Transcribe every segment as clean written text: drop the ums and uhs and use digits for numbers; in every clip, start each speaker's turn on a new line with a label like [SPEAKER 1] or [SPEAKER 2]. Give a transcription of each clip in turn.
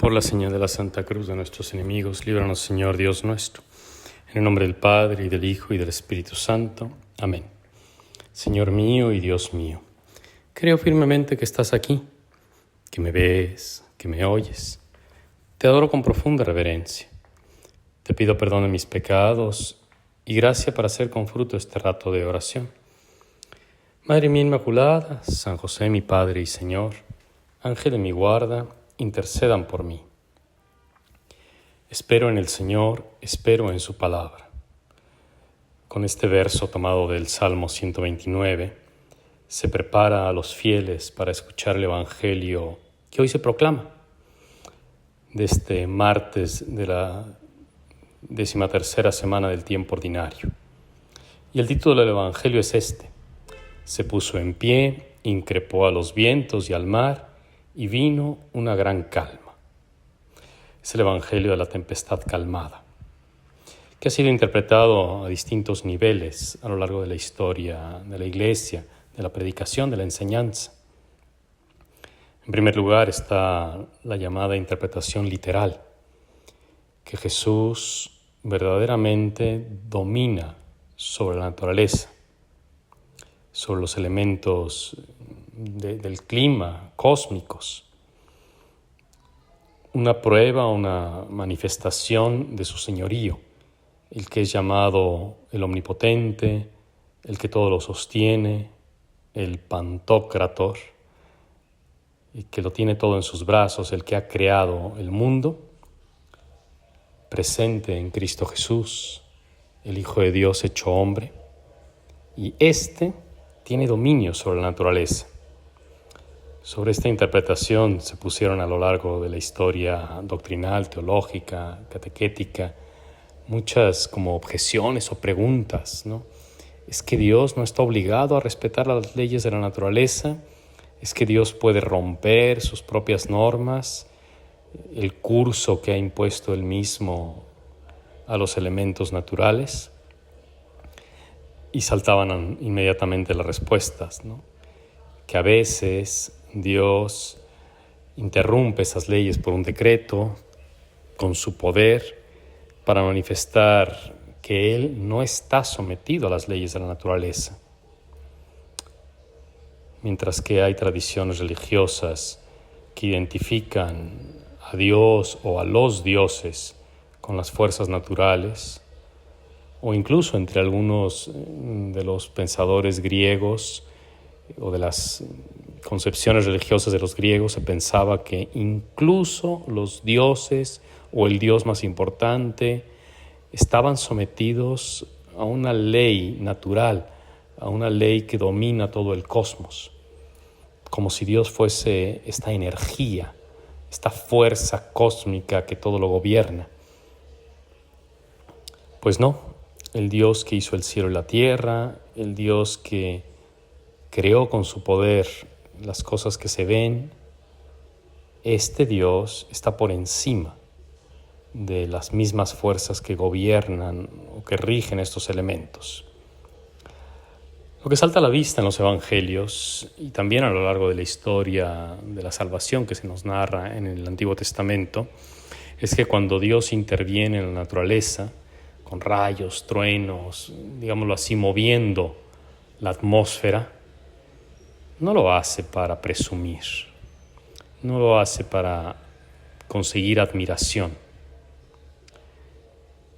[SPEAKER 1] Por la señal de la Santa Cruz de nuestros enemigos, líbranos, Señor Dios nuestro. En el nombre del Padre, y del Hijo, y del Espíritu Santo. Amén. Señor mío y Dios mío, creo firmemente que estás aquí, que me ves, que me oyes. Te adoro con profunda reverencia. Te pido perdón de mis pecados y gracia para hacer con fruto este rato de oración. Madre mía Inmaculada, San José mi Padre y Señor, Ángel de mi guarda, intercedan por mí. Espero en el Señor, espero en su palabra. Con este verso tomado del Salmo 129, se prepara a los fieles para escuchar el Evangelio que hoy se proclama, de este martes de la 13ª semana del tiempo ordinario. Y el título del Evangelio es este: se puso en pie, increpó a los vientos y al mar, y vino una gran calma. Es el Evangelio de la tempestad calmada, que ha sido interpretado a distintos niveles a lo largo de la historia de la Iglesia, de la predicación, de la enseñanza. En primer lugar está la llamada interpretación literal, que Jesús verdaderamente domina sobre la naturaleza, sobre los elementos del clima cósmicos. Una prueba, una manifestación de su señorío, el que es llamado el omnipotente, el que todo lo sostiene, el Pantocrator, y que lo tiene todo en sus brazos, el que ha creado el mundo, presente en Cristo Jesús, el Hijo de Dios hecho hombre, y éste tiene dominio sobre la naturaleza. Sobre esta interpretación se pusieron a lo largo de la historia doctrinal, teológica, catequética, muchas como objeciones o preguntas, ¿no? ¿Es que Dios no está obligado a respetar las leyes de la naturaleza? ¿Es que Dios puede romper sus propias normas, el curso que ha impuesto Él mismo a los elementos naturales? Y saltaban inmediatamente las respuestas, ¿no? Que a veces Dios interrumpe esas leyes por un decreto, con su poder, para manifestar que Él no está sometido a las leyes de la naturaleza. Mientras que hay tradiciones religiosas que identifican a Dios o a los dioses con las fuerzas naturales, o incluso entre algunos de los pensadores griegos o de las concepciones religiosas de los griegos, se pensaba que incluso los dioses o el dios más importante estaban sometidos a una ley natural, a una ley que domina todo el cosmos, como si Dios fuese esta energía, esta fuerza cósmica que todo lo gobierna. Pues no, el Dios que hizo el cielo y la tierra, el Dios que creó con su poder las cosas que se ven, este Dios está por encima de las mismas fuerzas que gobiernan o que rigen estos elementos. Lo que salta a la vista en los evangelios y también a lo largo de la historia de la salvación que se nos narra en el Antiguo Testamento es que cuando Dios interviene en la naturaleza, con rayos, truenos, digámoslo así, moviendo la atmósfera, no lo hace para presumir, no lo hace para conseguir admiración,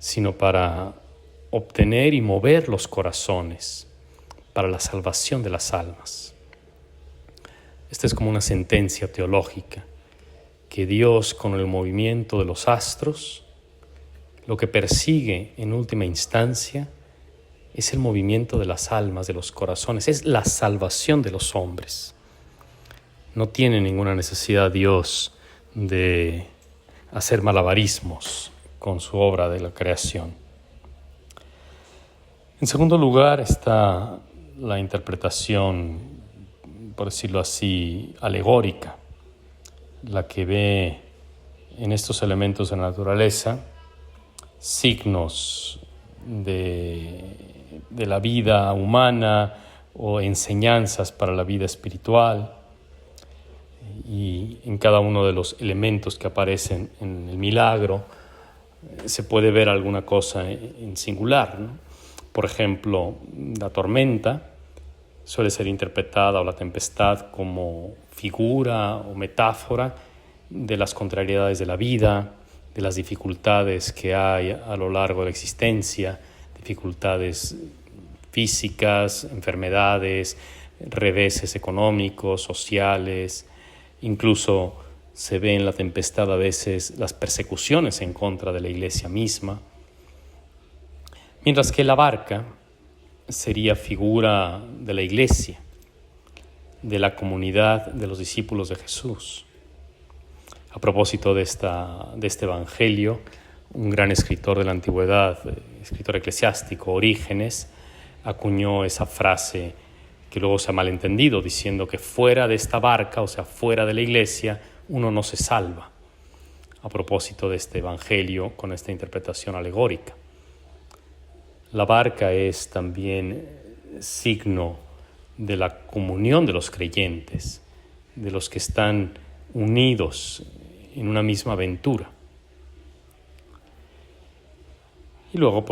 [SPEAKER 1] sino para obtener y mover los corazones para la salvación de las almas. Esta es como una sentencia teológica, que Dios con el movimiento de los astros, lo que persigue en última instancia es el movimiento de las almas, de los corazones, es la salvación de los hombres. No tiene ninguna necesidad Dios de hacer malabarismos con su obra de la creación. En segundo lugar está la interpretación, por decirlo así, alegórica, la que ve en estos elementos de la naturaleza signos de la vida humana o enseñanzas para la vida espiritual. y en cada uno de los elementos que aparecen en el milagro se puede ver alguna cosa en singular, ¿no? Por ejemplo, la tormenta suele ser interpretada, o la tempestad, como figura o metáfora de las contrariedades de la vida, de las dificultades que hay a lo largo de la existencia, dificultades físicas, enfermedades, reveses económicos, sociales. Incluso se ve en la tempestad a veces las persecuciones en contra de la iglesia misma. Mientras que la barca sería figura de la iglesia, de la comunidad de los discípulos de Jesús. A propósito de este evangelio, un gran escritor de la antigüedad, escritor eclesiástico, Orígenes, acuñó esa frase que luego se ha malentendido, diciendo que fuera de esta barca, o sea, fuera de la iglesia, uno no se salva. A propósito de este evangelio, con esta interpretación alegórica. La barca es también signo de la comunión de los creyentes, de los que están unidos en una misma aventura. Y luego,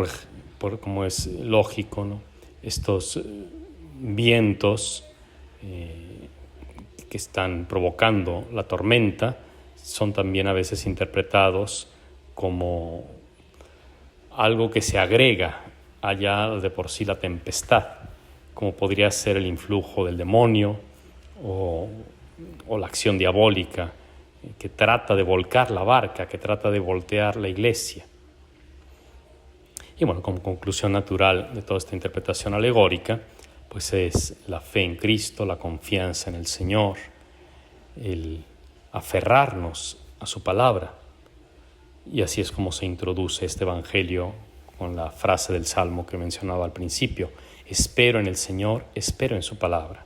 [SPEAKER 1] como es lógico, ¿no?, estos vientos que están provocando la tormenta son también a veces interpretados como algo que se agrega allá de por sí la tempestad, como podría ser el influjo del demonio o la acción diabólica que trata de volcar la barca, que trata de voltear la iglesia. Y bueno, como conclusión natural de toda esta interpretación alegórica, pues es la fe en Cristo, la confianza en el Señor, el aferrarnos a su palabra. Y así es como se introduce este evangelio con la frase del Salmo que mencionaba al principio: espero en el Señor, espero en su palabra.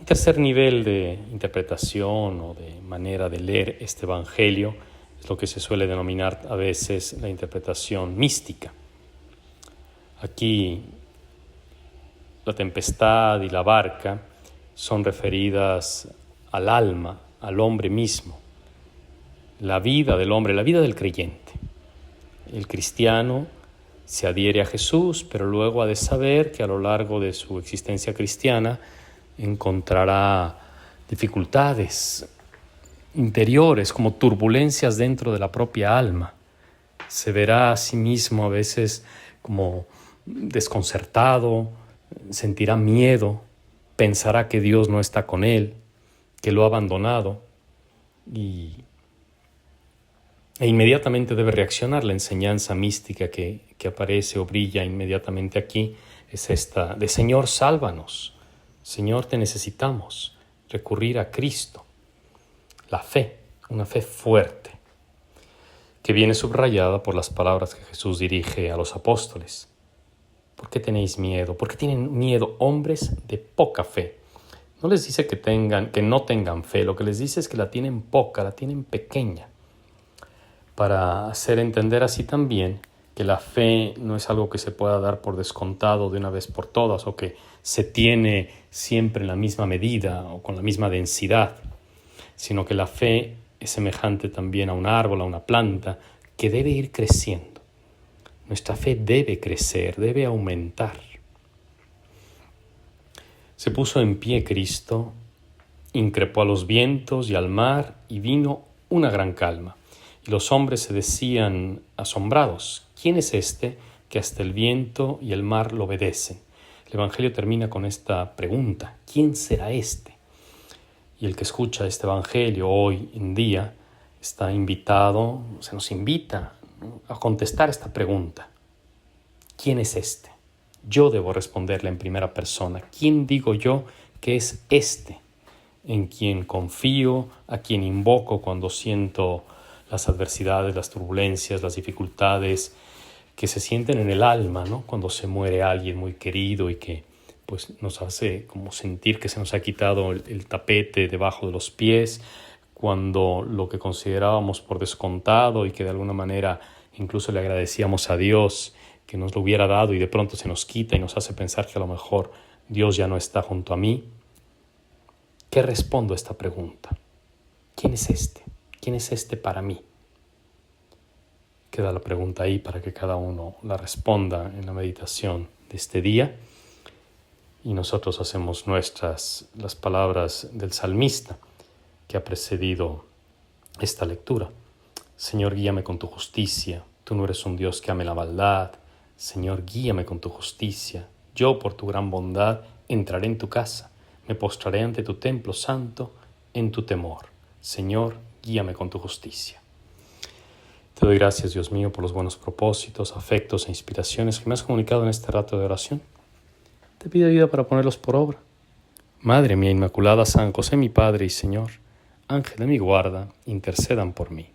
[SPEAKER 1] Un tercer nivel de interpretación o de manera de leer este evangelio es lo que se suele denominar a veces la interpretación mística. Aquí la tempestad y la barca son referidas al alma, al hombre mismo, la vida del hombre, la vida del creyente. El cristiano se adhiere a Jesús, pero luego ha de saber que a lo largo de su existencia cristiana encontrará dificultades interiores, como turbulencias dentro de la propia alma. Se verá a sí mismo a veces como desconcertado, sentirá miedo, pensará que Dios no está con él, que lo ha abandonado, e inmediatamente debe reaccionar. La enseñanza mística que aparece o brilla inmediatamente aquí es esta de: Señor, sálvanos, Señor, te necesitamos. Recurrir a Cristo. La fe, una fe fuerte, que viene subrayada por las palabras que Jesús dirige a los apóstoles. ¿Por qué tenéis miedo? ¿Por qué tienen miedo hombres de poca fe? No les dice que no tengan fe, lo que les dice es que la tienen poca, la tienen pequeña, para hacer entender así también que la fe no es algo que se pueda dar por descontado de una vez por todas, o que se tiene siempre en la misma medida o con la misma densidad, sino que la fe es semejante también a un árbol, a una planta, que debe ir creciendo. Nuestra fe debe crecer, debe aumentar. Se puso en pie Cristo, increpó a los vientos y al mar, y vino una gran calma. Y los hombres se decían asombrados: ¿quién es este que hasta el viento y el mar lo obedecen? El Evangelio termina con esta pregunta: ¿quién será este? Y el que escucha este Evangelio hoy en día está invitado, se nos invita, ¿no?, a contestar esta pregunta: ¿quién es este? Yo debo responderle en primera persona. ¿Quién digo yo que es este en quien confío, a quien invoco cuando siento las adversidades, las turbulencias, las dificultades que se sienten en el alma, ¿no?, cuando se muere alguien muy querido y que pues nos hace como sentir que se nos ha quitado el tapete debajo de los pies, cuando lo que considerábamos por descontado y que de alguna manera incluso le agradecíamos a Dios que nos lo hubiera dado, y de pronto se nos quita y nos hace pensar que a lo mejor Dios ya no está junto a mí. ¿Qué respondo a esta pregunta? ¿Quién es este? ¿Quién es este para mí? Queda la pregunta ahí para que cada uno la responda en la meditación de este día. Y nosotros hacemos nuestras las palabras del salmista que ha precedido esta lectura. Señor, guíame con tu justicia. Tú no eres un Dios que ame la maldad. Señor, guíame con tu justicia. Yo, por tu gran bondad, entraré en tu casa. Me postraré ante tu templo santo en tu temor. Señor, guíame con tu justicia. Te doy gracias, Dios mío, por los buenos propósitos, afectos e inspiraciones que me has comunicado en este rato de oración. Te pido ayuda para ponerlos por obra. Madre mía Inmaculada, San José mi Padre y Señor, Ángel de mi guarda, intercedan por mí.